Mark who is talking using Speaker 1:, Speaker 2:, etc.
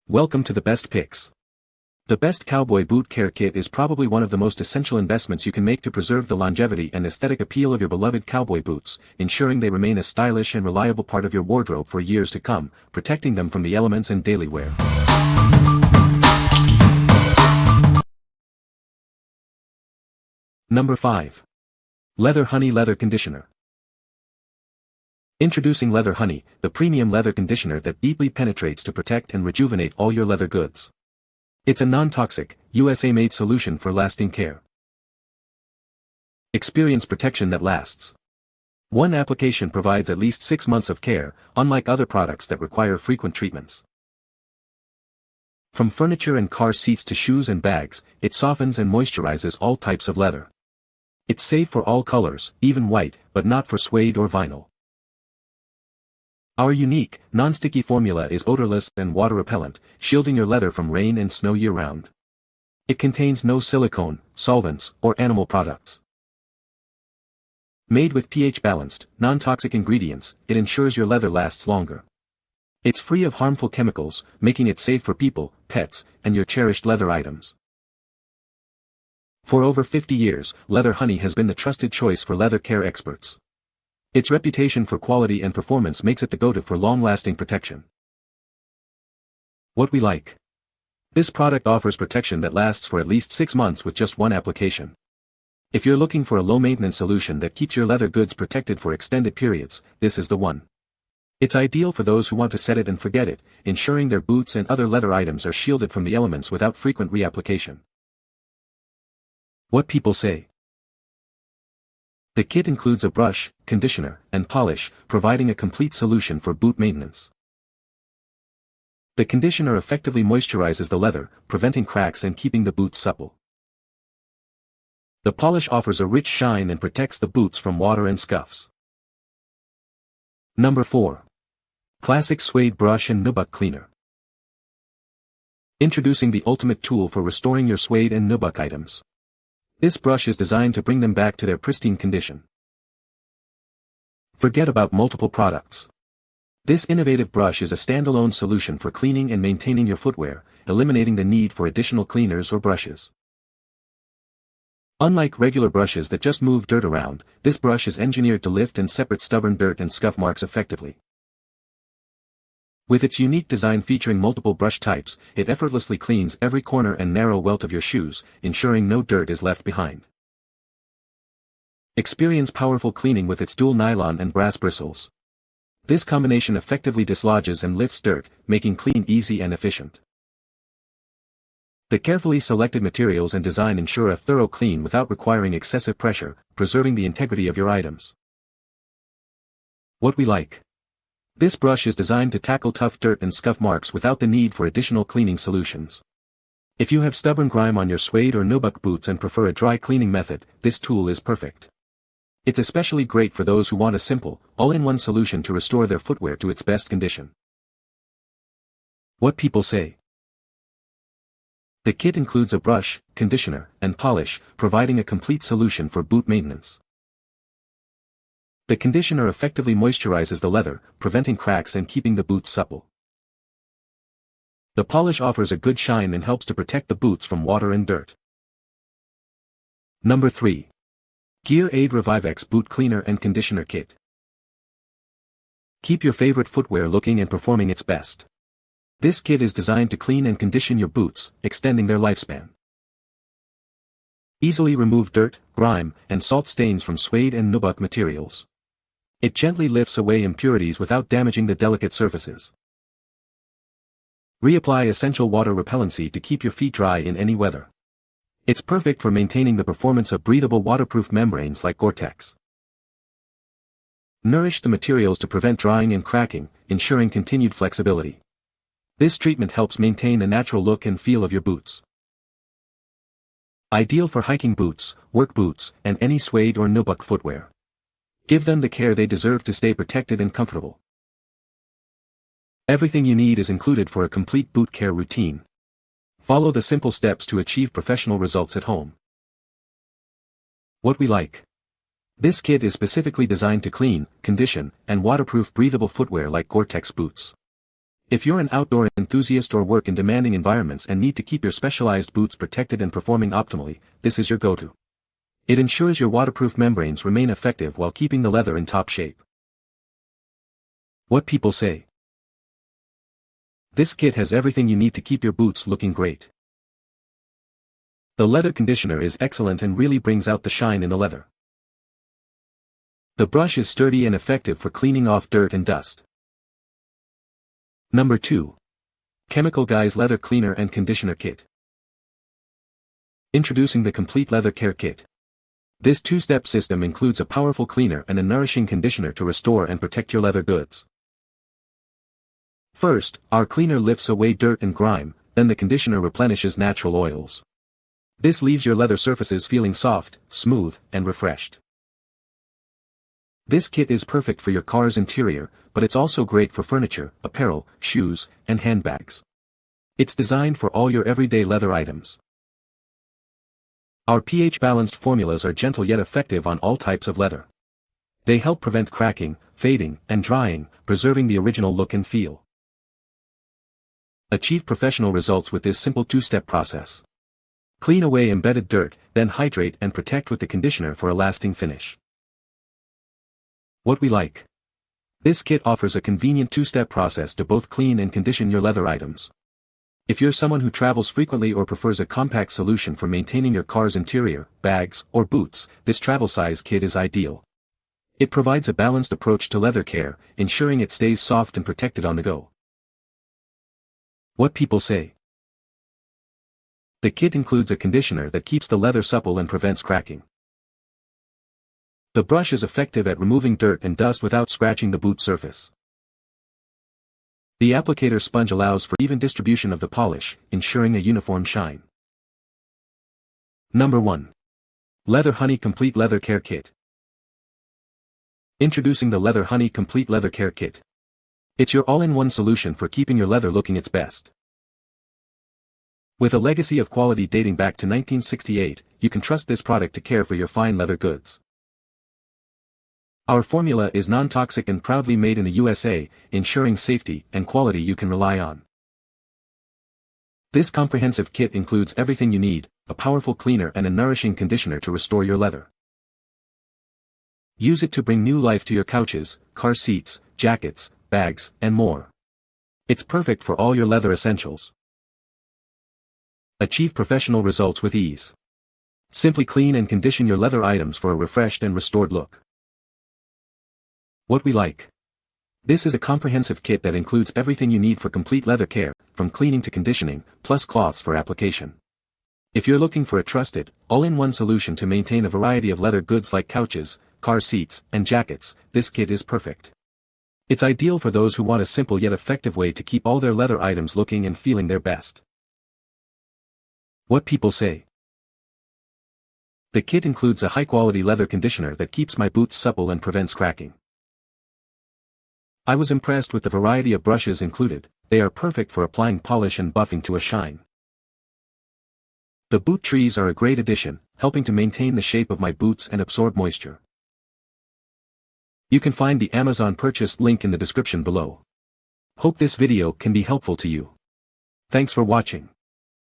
Speaker 1: Welcome to the best picks. The best Cowboy Boot Care Kit is probably one of the most essential investments you can make to preserve the longevity and aesthetic appeal of your beloved cowboy boots, ensuring they remain a stylish and reliable part of your wardrobe for years to come, protecting them from the elements and daily wear. Number 5. Leather Honey Leather Conditioner. Introducing Leather Honey, the premium leather conditioner that deeply penetrates to protect and rejuvenate all your leather goods. It's a non-toxic, USA-made solution for lasting care. Experience protection that lasts. One application provides at least 6 months of care, unlike other products that require frequent treatments. From furniture and car seats to shoes and bags, it softens and moisturizes all types of leather. It's safe for all colors, even white, but not for suede or vinyl. Our unique, non-sticky formula is odorless and water-repellent, shielding your leather from rain and snow year-round. It contains no silicone, solvents, or animal products. Made with pH-balanced, non-toxic ingredients, it ensures your leather lasts longer. It's free of harmful chemicals, making it safe for people, pets, and your cherished leather items. For over 50 years, Leather Honey has been the trusted choice for leather care experts. Its reputation for quality and performance makes it the go-to for long-lasting protection. What we like. This product offers protection that lasts for at least 6 months with just one application. If you're looking for a low-maintenance solution that keeps your leather goods protected for extended periods, this is the one. It's ideal for those who want to set it and forget it, ensuring their boots and other leather items are shielded from the elements without frequent reapplication. What people say. The kit includes a brush, conditioner, and polish, providing a complete solution for boot maintenance. The conditioner effectively moisturizes the leather, preventing cracks and keeping the boots supple. The polish offers a rich shine and protects the boots from water and scuffs. Number 4. Classic Suede Brush and Nubuck Cleaner. Introducing the ultimate tool for restoring your suede and nubuck items. This brush is designed to bring them back to their pristine condition. Forget about multiple products. This innovative brush is a standalone solution for cleaning and maintaining your footwear, eliminating the need for additional cleaners or brushes. Unlike regular brushes that just move dirt around, this brush is engineered to lift and separate stubborn dirt and scuff marks effectively. With its unique design featuring multiple brush types, it effortlessly cleans every corner and narrow welt of your shoes, ensuring no dirt is left behind. Experience powerful cleaning with its dual nylon and brass bristles. This combination effectively dislodges and lifts dirt, making cleaning easy and efficient. The carefully selected materials and design ensure a thorough clean without requiring excessive pressure, preserving the integrity of your items. What we like. This brush is designed to tackle tough dirt and scuff marks without the need for additional cleaning solutions. If you have stubborn grime on your suede or nubuck boots and prefer a dry cleaning method, this tool is perfect. It's especially great for those who want a simple, all-in-one solution to restore their footwear to its best condition. What people say. The kit includes a brush, conditioner, and polish, providing a complete solution for boot maintenance. The conditioner effectively moisturizes the leather, preventing cracks and keeping the boots supple. The polish offers a good shine and helps to protect the boots from water and dirt. Number 3. Gear Aid Revivex Boot Cleaner and Conditioner Kit. Keep your favorite footwear looking and performing its best. This kit is designed to clean and condition your boots, extending their lifespan. Easily remove dirt, grime, and salt stains from suede and nubuck materials. It gently lifts away impurities without damaging the delicate surfaces. Reapply essential water repellency to keep your feet dry in any weather. It's perfect for maintaining the performance of breathable waterproof membranes like Gore-Tex. Nourish the materials to prevent drying and cracking, ensuring continued flexibility. This treatment helps maintain the natural look and feel of your boots. Ideal for hiking boots, work boots, and any suede or nubuck footwear. Give them the care they deserve to stay protected and comfortable. Everything you need is included for a complete boot care routine. Follow the simple steps to achieve professional results at home. What we like. This kit is specifically designed to clean, condition, and waterproof breathable footwear like Gore-Tex boots. If you're an outdoor enthusiast or work in demanding environments and need to keep your specialized boots protected and performing optimally, this is your go-to. It ensures your waterproof membranes remain effective while keeping the leather in top shape. What people say. This kit has everything you need to keep your boots looking great. The leather conditioner is excellent and really brings out the shine in the leather. The brush is sturdy and effective for cleaning off dirt and dust. Number 2. Chemical Guys Leather Cleaner and Conditioner Kit. Introducing the Complete Leather Care Kit. This two-step system includes a powerful cleaner and a nourishing conditioner to restore and protect your leather goods. First, our cleaner lifts away dirt and grime, then the conditioner replenishes natural oils. This leaves your leather surfaces feeling soft, smooth, and refreshed. This kit is perfect for your car's interior, but it's also great for furniture, apparel, shoes, and handbags. It's designed for all your everyday leather items. Our pH-balanced formulas are gentle yet effective on all types of leather. They help prevent cracking, fading, and drying, preserving the original look and feel. Achieve professional results with this simple two-step process. Clean away embedded dirt, then hydrate and protect with the conditioner for a lasting finish. What we like. This kit offers a convenient two-step process to both clean and condition your leather items. If you're someone who travels frequently or prefers a compact solution for maintaining your car's interior, bags, or boots, this travel-size kit is ideal. It provides a balanced approach to leather care, ensuring it stays soft and protected on the go. What people say. The kit includes a conditioner that keeps the leather supple and prevents cracking. The brush is effective at removing dirt and dust without scratching the boot surface. The applicator sponge allows for even distribution of the polish, ensuring a uniform shine. Number 1. Leather Honey Complete Leather Care Kit. Introducing the Leather Honey Complete Leather Care Kit. It's your all-in-one solution for keeping your leather looking its best. With a legacy of quality dating back to 1968, you can trust this product to care for your fine leather goods. Our formula is non-toxic and proudly made in the USA, ensuring safety and quality you can rely on. This comprehensive kit includes everything you need, a powerful cleaner and a nourishing conditioner to restore your leather. Use it to bring new life to your couches, car seats, jackets, bags, and more. It's perfect for all your leather essentials. Achieve professional results with ease. Simply clean and condition your leather items for a refreshed and restored look. What we like. This is a comprehensive kit that includes everything you need for complete leather care, from cleaning to conditioning, plus cloths for application. If you're looking for a trusted, all-in-one solution to maintain a variety of leather goods like couches, car seats, and jackets, this kit is perfect. It's ideal for those who want a simple yet effective way to keep all their leather items looking and feeling their best. What people say. The kit includes a high-quality leather conditioner that keeps my boots supple and prevents cracking. I was impressed with the variety of brushes included. They are perfect for applying polish and buffing to a shine. The boot trees are a great addition, helping to maintain the shape of my boots and absorb moisture. You can find the Amazon purchase link in the description below. Hope this video can be helpful to you. Thanks for watching.